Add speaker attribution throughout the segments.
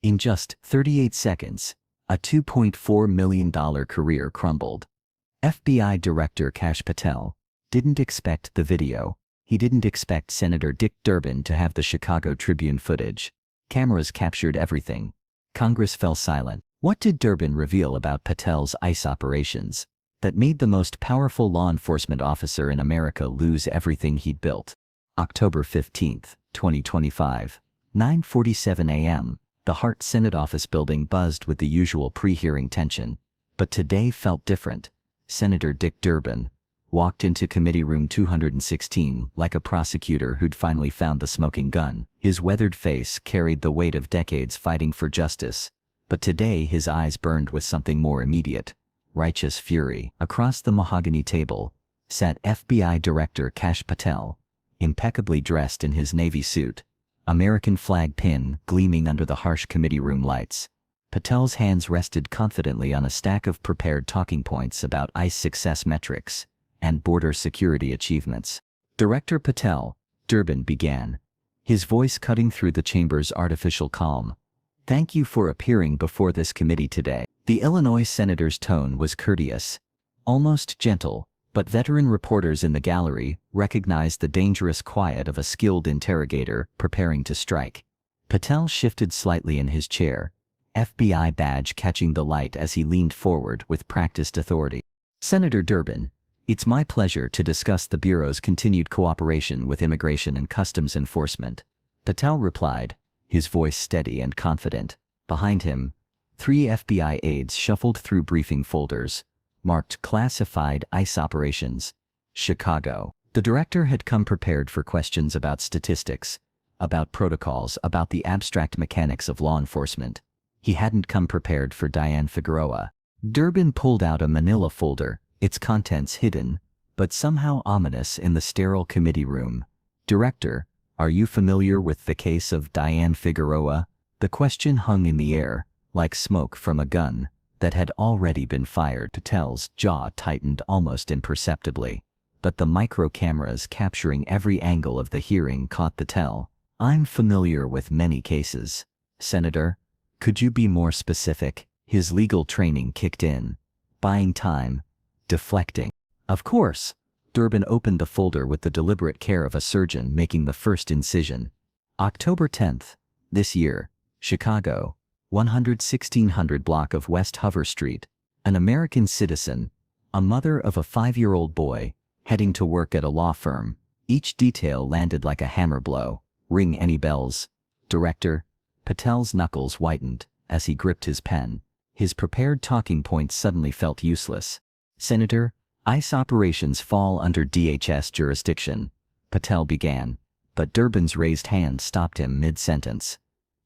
Speaker 1: In just 38 seconds, a $2.4 million career crumbled. FBI Director Kash Patel didn't expect the video. He didn't expect Senator Dick Durbin to have the Chicago Tribune footage. Cameras captured everything. Congress fell silent. What did Durbin reveal about Patel's ICE operations that made the most powerful law enforcement officer in America lose everything he'd built? October 15, 2025, 9:47 a.m., the Hart Senate office building buzzed with the usual pre-hearing tension. But today felt different. Senator Dick Durbin walked into Committee Room 216 like a prosecutor who'd finally found the smoking gun. His weathered face carried the weight of decades fighting for justice. But today his eyes burned with something more immediate: righteous fury. Across the mahogany table sat FBI Director Kash Patel, impeccably dressed in his Navy suit, American flag pin gleaming under the harsh committee room lights. Patel's hands rested confidently on a stack of prepared talking points about ICE success metrics and border security achievements. Director Patel, Durbin began, his voice cutting through the chamber's artificial calm. Thank you for appearing before this committee today. The Illinois senator's tone was courteous, almost gentle, but veteran reporters in the gallery recognized the dangerous quiet of a skilled interrogator preparing to strike. Patel shifted slightly in his chair, FBI badge catching the light as he leaned forward with practiced authority. Senator Durbin, it's my pleasure to discuss the Bureau's continued cooperation with Immigration and Customs Enforcement, Patel replied, his voice steady and confident. Behind him, 3 FBI aides shuffled through briefing folders, marked Classified ICE Operations, Chicago. The director had come prepared for questions about statistics, about protocols, about the abstract mechanics of law enforcement. He hadn't come prepared for Diane Figueroa. Durbin pulled out a manila folder, its contents hidden, but somehow ominous in the sterile committee room. Director, are you familiar with the case of Diane Figueroa? The question hung in the air, like smoke from a gun that had already been fired. Patel's jaw tightened almost imperceptibly, but the micro cameras capturing every angle of the hearing caught Patel. I'm familiar with many cases. Senator, could you be more specific? His legal training kicked in, buying time, deflecting. Of course. Durbin opened the folder with the deliberate care of a surgeon making the first incision. October 10th, this year, Chicago, 1600 block of West Hover Street. An American citizen, a mother of a 5-year-old boy, heading to work at a law firm. Each detail landed like a hammer blow. Ring any bells? Director? Patel's knuckles whitened as he gripped his pen. His prepared talking points suddenly felt useless. Senator, ICE operations fall under DHS jurisdiction, Patel began, but Durbin's raised hand stopped him mid-sentence.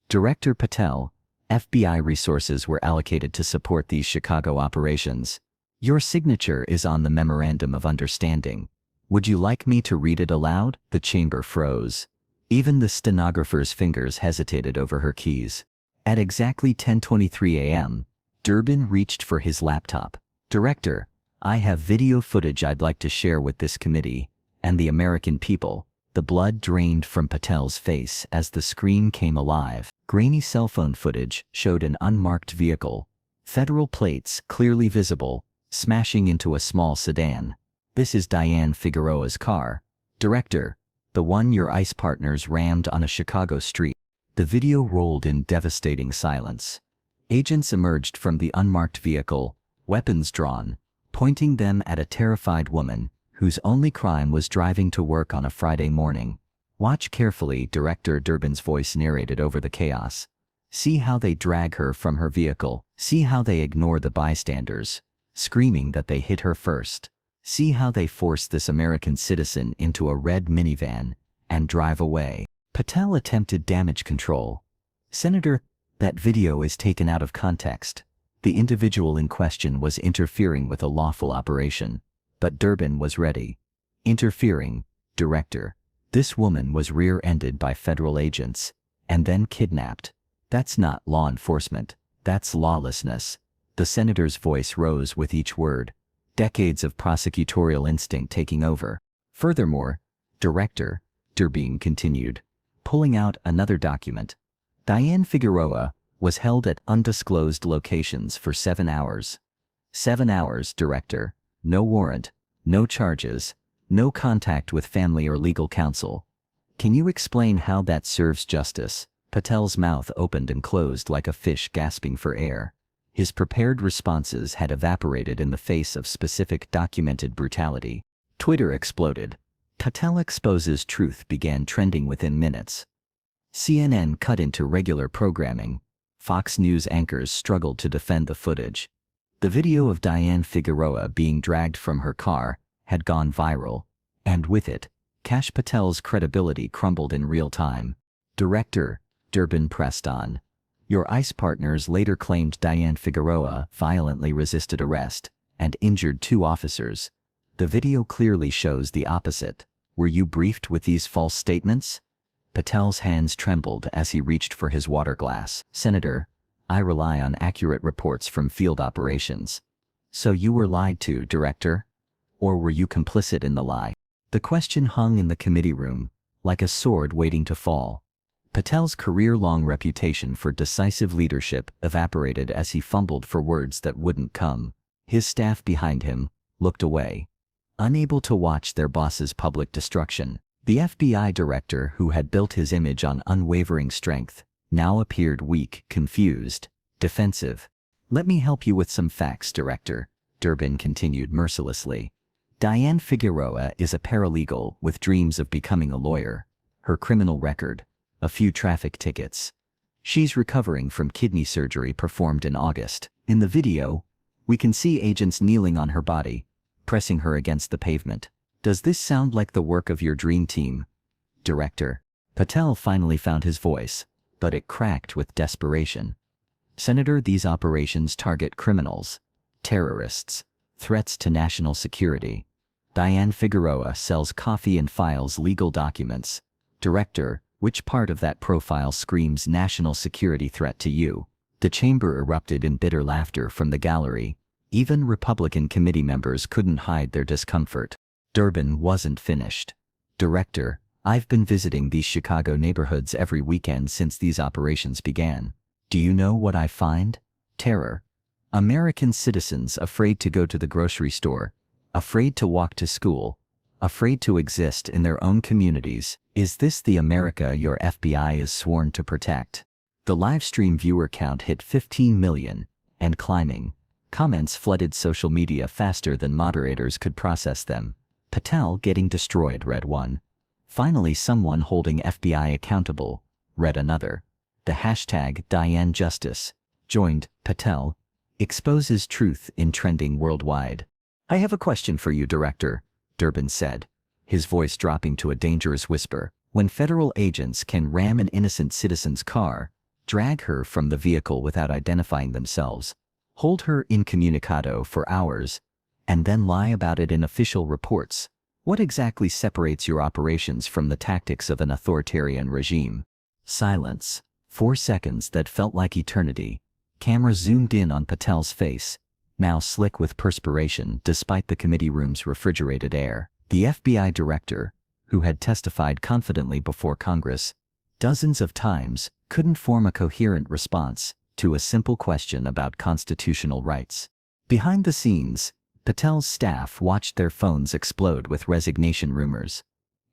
Speaker 1: Director Patel, FBI resources were allocated to support these Chicago operations. Your signature is on the Memorandum of Understanding. Would you like me to read it aloud? The chamber froze. Even the stenographer's fingers hesitated over her keys. At exactly 10:23 a.m., Durbin reached for his laptop. Director, I have video footage I'd like to share with this committee and the American people. The blood drained from Patel's face as the screen came alive. Grainy cell phone footage showed an unmarked vehicle, federal plates clearly visible, smashing into a small sedan. This is Diane Figueroa's car. Director, the one your ICE partners rammed on a Chicago street. The video rolled in devastating silence. Agents emerged from the unmarked vehicle, weapons drawn, pointing them at a terrified woman whose only crime was driving to work on a Friday morning. Watch carefully, Director Durbin's voice narrated over the chaos. See how they drag her from her vehicle. See how they ignore the bystanders, screaming that they hit her first. See how they force this American citizen into a red minivan and drive away. Patel attempted damage control. Senator, that video is taken out of context. The individual in question was interfering with a lawful operation. But Durbin was ready. Interfering, Director. This woman was rear-ended by federal agents and then kidnapped. That's not law enforcement. That's lawlessness. The senator's voice rose with each word, decades of prosecutorial instinct taking over. Furthermore, Director, Durbin continued, pulling out another document. Diane Figueroa was held at undisclosed locations for 7 hours. 7 hours, Director. No warrant, no charges, no contact with family or legal counsel. Can you explain how that serves justice? Patel's mouth opened and closed like a fish gasping for air. His prepared responses had evaporated in the face of specific documented brutality. Twitter exploded. Patel exposes truth began trending within minutes. CNN cut into regular programming. Fox News anchors struggled to defend the footage. The video of Diane Figueroa being dragged from her car had gone viral, and with it, Kash Patel's credibility crumbled in real time. Director Durbin pressed on. Your ICE partners later claimed Diane Figueroa violently resisted arrest and injured 2 officers. The video clearly shows the opposite. Were you briefed with these false statements? Patel's hands trembled as he reached for his water glass. Senator, I rely on accurate reports from field operations. So you were lied to, Director? Or were you complicit in the lie? The question hung in the committee room, like a sword waiting to fall. Patel's career-long reputation for decisive leadership evaporated as he fumbled for words that wouldn't come. His staff behind him looked away, unable to watch their boss's public destruction. The FBI director, who had built his image on unwavering strength, now appeared weak, confused, defensive. Let me help you with some facts, Director, Durbin continued mercilessly. Diane Figueroa is a paralegal with dreams of becoming a lawyer. Her criminal record: a few traffic tickets. She's recovering from kidney surgery performed in August. In the video, we can see agents kneeling on her body, pressing her against the pavement. Does this sound like the work of your dream team, Director? Patel finally found his voice, but it cracked with desperation. Senator, these operations target criminals, terrorists, threats to national security. Diane Figueroa sells coffee and files legal documents. Director, which part of that profile screams national security threat to you? The chamber erupted in bitter laughter from the gallery. Even Republican committee members couldn't hide their discomfort. Durbin wasn't finished. Director, I've been visiting these Chicago neighborhoods every weekend since these operations began. Do you know what I find? Terror. American citizens afraid to go to the grocery store, afraid to walk to school, afraid to exist in their own communities. Is this the America your FBI is sworn to protect? The livestream viewer count hit 15 million, and climbing. Comments flooded social media faster than moderators could process them. Patel getting destroyed, read one. Finally someone holding FBI accountable, read another. The hashtag Diane Justice joined. Patel exposes truth in trending worldwide. I have a question for you, Director, Durbin said, his voice dropping to a dangerous whisper. When federal agents can ram an innocent citizen's car, drag her from the vehicle without identifying themselves, hold her incommunicado for hours, and then lie about it in official reports, what exactly separates your operations from the tactics of an authoritarian regime? Silence. 4 seconds that felt like eternity. Camera zoomed in on Patel's face, now slick with perspiration despite the committee room's refrigerated air. The FBI director, who had testified confidently before Congress dozens of times, couldn't form a coherent response to a simple question about constitutional rights. Behind the scenes, Patel's staff watched their phones explode with resignation rumors.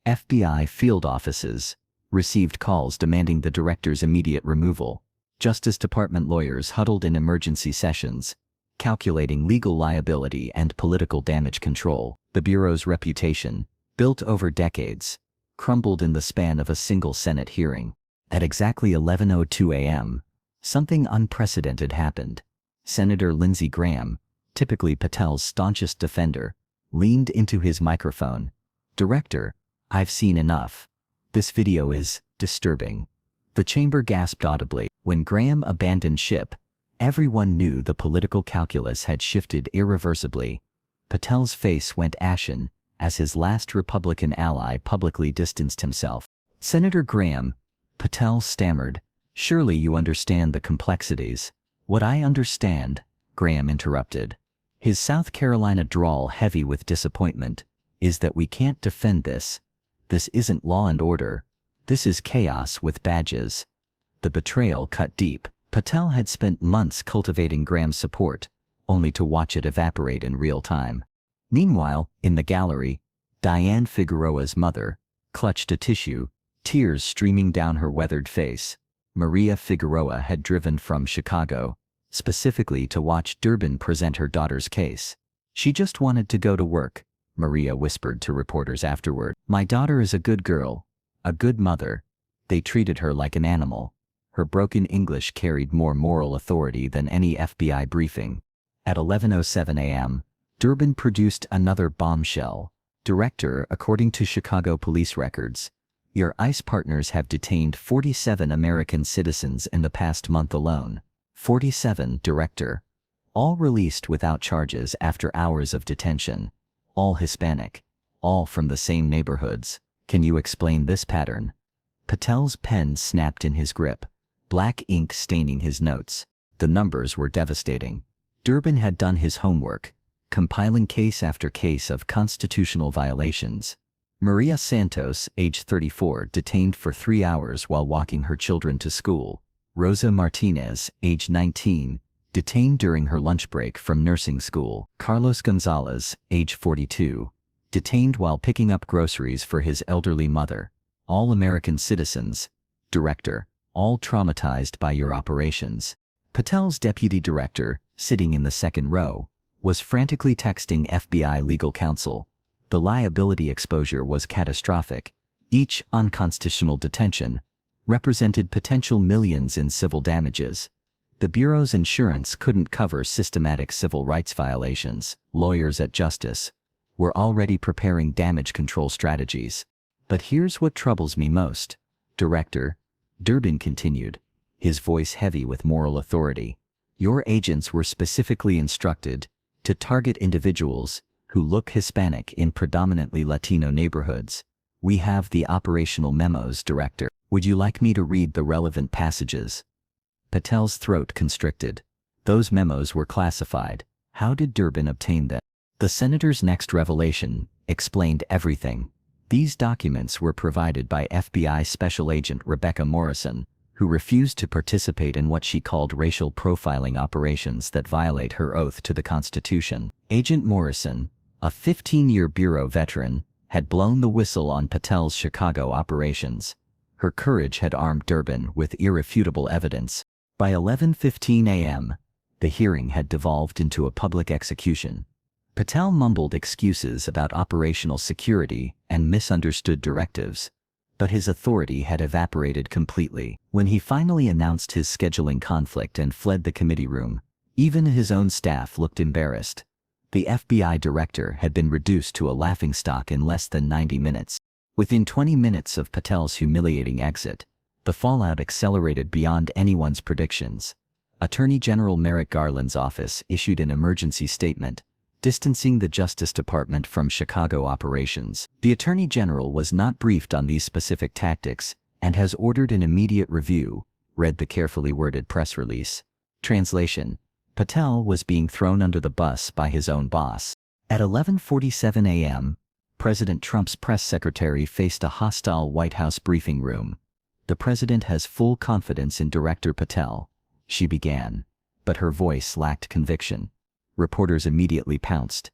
Speaker 1: FBI field offices received calls demanding the director's immediate removal. Justice Department lawyers huddled in emergency sessions, calculating legal liability and political damage control. The Bureau's reputation, built over decades, crumbled in the span of a single Senate hearing. At exactly 11:02 a.m., something unprecedented happened. Senator Lindsey Graham, typically Patel's staunchest defender, leaned into his microphone. Director, I've seen enough. This video is disturbing. The chamber gasped audibly. When Graham abandoned ship, everyone knew the political calculus had shifted irreversibly. Patel's face went ashen as his last Republican ally publicly distanced himself. Senator Graham, Patel stammered, surely you understand the complexities. What I understand, Graham interrupted, his South Carolina drawl heavy with disappointment, is that we can't defend this. This isn't law and order. This is chaos with badges. The betrayal cut deep. Patel had spent months cultivating Graham's support, only to watch it evaporate in real time. Meanwhile, in the gallery, Diane Figueroa's mother clutched a tissue, tears streaming down her weathered face. Maria Figueroa had driven from Chicago, specifically to watch Durbin present her daughter's case. She just wanted to go to work, Maria whispered to reporters afterward. My daughter is a good girl, a good mother. They treated her like an animal. Her broken English carried more moral authority than any FBI briefing. At 11:07 a.m., Durbin produced another bombshell. Director, according to Chicago police records, your ICE partners have detained 47 American citizens in the past month alone. 47, Director. All released without charges after hours of detention. All Hispanic. All from the same neighborhoods. Can you explain this pattern? Patel's pen snapped in his grip, black ink staining his notes. The numbers were devastating. Durbin had done his homework, compiling case after case of constitutional violations. Maria Santos, age 34, detained for 3 hours while walking her children to school. Rosa Martinez, age 19, detained during her lunch break from nursing school. Carlos Gonzalez, age 42, detained while picking up groceries for his elderly mother. All American citizens. Director, all traumatized by your operations. Patel's deputy director, sitting in the second row, was frantically texting FBI legal counsel. The liability exposure was catastrophic. Each unconstitutional detention represented potential millions in civil damages. The Bureau's insurance couldn't cover systematic civil rights violations. Lawyers at Justice were already preparing damage control strategies. But here's what troubles me most, Director, Durbin continued, his voice heavy with moral authority. Your agents were specifically instructed to target individuals who look Hispanic in predominantly Latino neighborhoods. We have the operational memos, Director. Would you like me to read the relevant passages? Patel's throat constricted. Those memos were classified. How did Durbin obtain them? The senator's next revelation explained everything. These documents were provided by FBI Special Agent Rebecca Morrison, who refused to participate in what she called racial profiling operations that violate her oath to the Constitution. Agent Morrison, a 15-year Bureau veteran, had blown the whistle on Patel's Chicago operations. Her courage had armed Durbin with irrefutable evidence. By 11:15 a.m., the hearing had devolved into a public execution. Patel mumbled excuses about operational security and misunderstood directives, but his authority had evaporated completely. When he finally announced his scheduling conflict and fled the committee room, even his own staff looked embarrassed. The FBI director had been reduced to a laughingstock in less than 90 minutes. Within 20 minutes of Patel's humiliating exit, the fallout accelerated beyond anyone's predictions. Attorney General Merrick Garland's office issued an emergency statement, distancing the Justice Department from Chicago operations. The Attorney General was not briefed on these specific tactics and has ordered an immediate review, read the carefully worded press release. Translation: Patel was being thrown under the bus by his own boss. At 11:47 a.m., President Trump's press secretary faced a hostile White House briefing room. The president has full confidence in Director Patel, she began, but her voice lacked conviction. Reporters immediately pounced.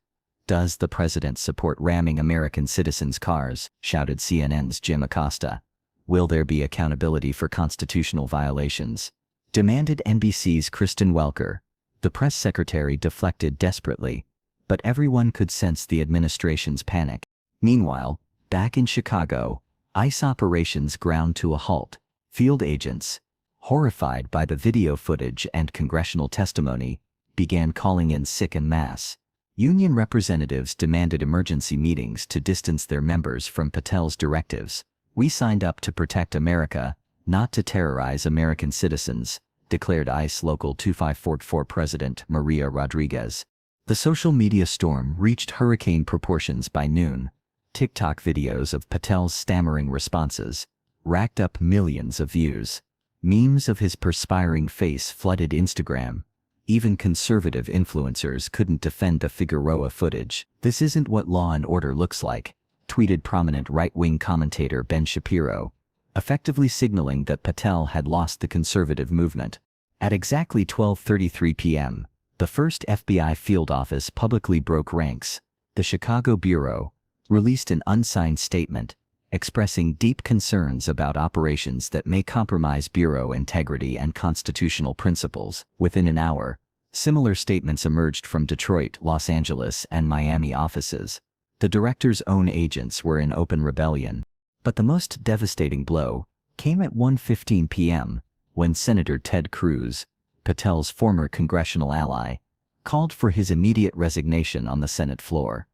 Speaker 1: Does the president support ramming American citizens' cars? Shouted CNN's Jim Acosta. Will there be accountability for constitutional violations? Demanded NBC's Kristen Welker. The press secretary deflected desperately, but everyone could sense the administration's panic. Meanwhile, back in Chicago, ICE operations ground to a halt. Field agents, horrified by the video footage and congressional testimony, began calling in sick en masse. Union representatives demanded emergency meetings to distance their members from Patel's directives. We signed up to protect America, not to terrorize American citizens, declared ICE Local 2544 President Maria Rodriguez. The social media storm reached hurricane proportions by noon. TikTok videos of Patel's stammering responses racked up millions of views. Memes of his perspiring face flooded Instagram. Even conservative influencers couldn't defend the Figueroa footage. This isn't what law and order looks like, tweeted prominent right-wing commentator Ben Shapiro, effectively signaling that Patel had lost the conservative movement. At exactly 12:33 p.m., the first FBI field office publicly broke ranks. The Chicago Bureau released an unsigned statement expressing deep concerns about operations that may compromise Bureau integrity and constitutional principles. Within an hour, similar statements emerged from Detroit, Los Angeles, and Miami offices. The director's own agents were in open rebellion. But the most devastating blow came at 1:15 p.m. when Senator Ted Cruz, Patel's former congressional ally, called for his immediate resignation on the Senate floor.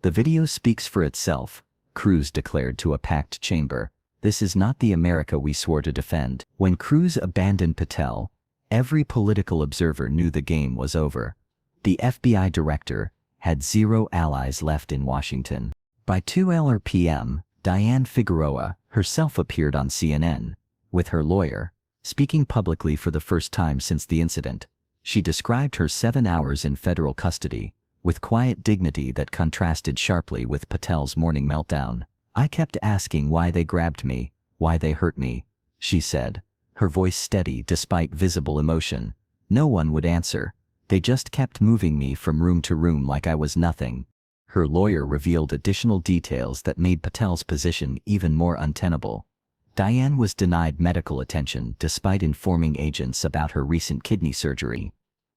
Speaker 1: The video speaks for itself, Cruz declared to a packed chamber. This is not the America we swore to defend. When Cruz abandoned Patel, every political observer knew the game was over. The FBI director had zero allies left in Washington. By 2 p.m., Diane Figueroa herself appeared on CNN, with her lawyer, speaking publicly for the first time since the incident. She described her 7 hours in federal custody with quiet dignity that contrasted sharply with Patel's morning meltdown. "I kept asking why they grabbed me, why they hurt me," she said, her voice steady despite visible emotion. "No one would answer. They just kept moving me from room to room like I was nothing." Her lawyer revealed additional details that made Patel's position even more untenable. Diane was denied medical attention despite informing agents about her recent kidney surgery.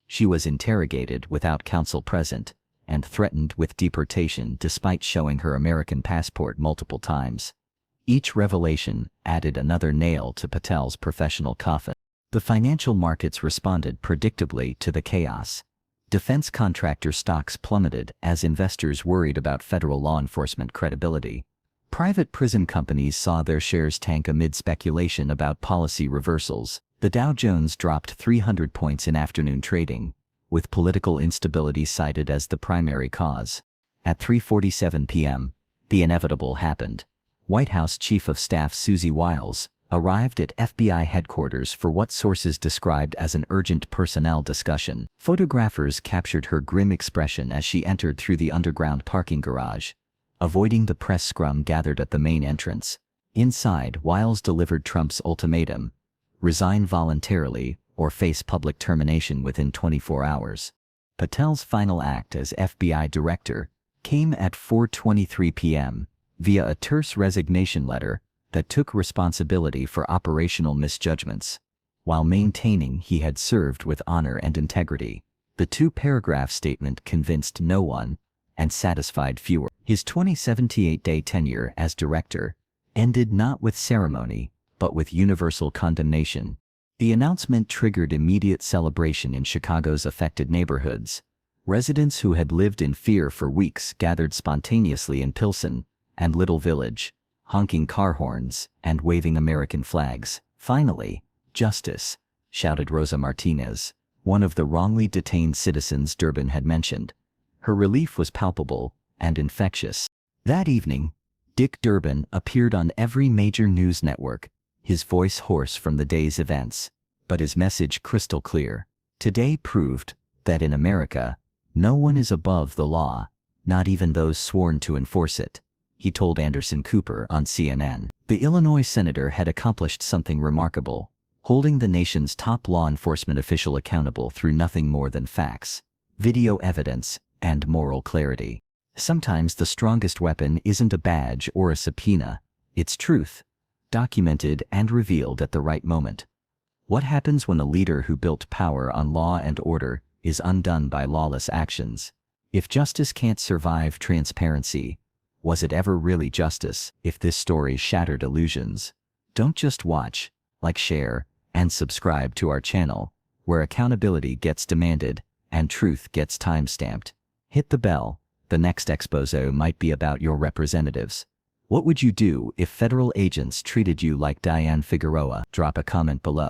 Speaker 1: She was interrogated without counsel present and threatened with deportation despite showing her American passport multiple times. Each revelation added another nail to Patel's professional coffin. The financial markets responded predictably to the chaos. Defense contractor stocks plummeted as investors worried about federal law enforcement credibility. Private prison companies saw their shares tank amid speculation about policy reversals. The Dow Jones dropped 300 points in afternoon trading, with political instability cited as the primary cause. At 3:47 p.m., the inevitable happened. White House Chief of Staff Susie Wiles arrived at FBI headquarters for what sources described as an urgent personnel discussion. Photographers captured her grim expression as she entered through the underground parking garage, avoiding the press scrum gathered at the main entrance. Inside, Wiles delivered Trump's ultimatum: resign voluntarily or face public termination within 24 hours. Patel's final act as FBI director came at 4:23 p.m. via a terse resignation letter that took responsibility for operational misjudgments, while maintaining he had served with honor and integrity. The two-paragraph statement convinced no one and satisfied fewer. His 78-day tenure as director ended not with ceremony, but with universal condemnation. The announcement triggered immediate celebration in Chicago's affected neighborhoods. Residents who had lived in fear for weeks gathered spontaneously in Pilsen and Little Village, honking car horns and waving American flags. "Finally, justice," shouted Rosa Martinez, one of the wrongly detained citizens Durbin had mentioned. Her relief was palpable and infectious. That evening, Dick Durbin appeared on every major news network, his voice hoarse from the day's events, but his message crystal clear. Today proved that in America, no one is above the law, not even those sworn to enforce it, he told Anderson Cooper on CNN. The Illinois senator had accomplished something remarkable, holding the nation's top law enforcement official accountable through nothing more than facts, video evidence, and moral clarity. Sometimes the strongest weapon isn't a badge or a subpoena, it's truth, documented and revealed at the right moment. What happens when a leader who built power on law and order is undone by lawless actions? If justice can't survive transparency, was it ever really justice? If this story shattered illusions, don't just watch, like, share, and subscribe to our channel, where accountability gets demanded and truth gets time-stamped. Hit the bell. The next expose might be about your representatives. What would you do if federal agents treated you like Diane Figueroa? Drop a comment below.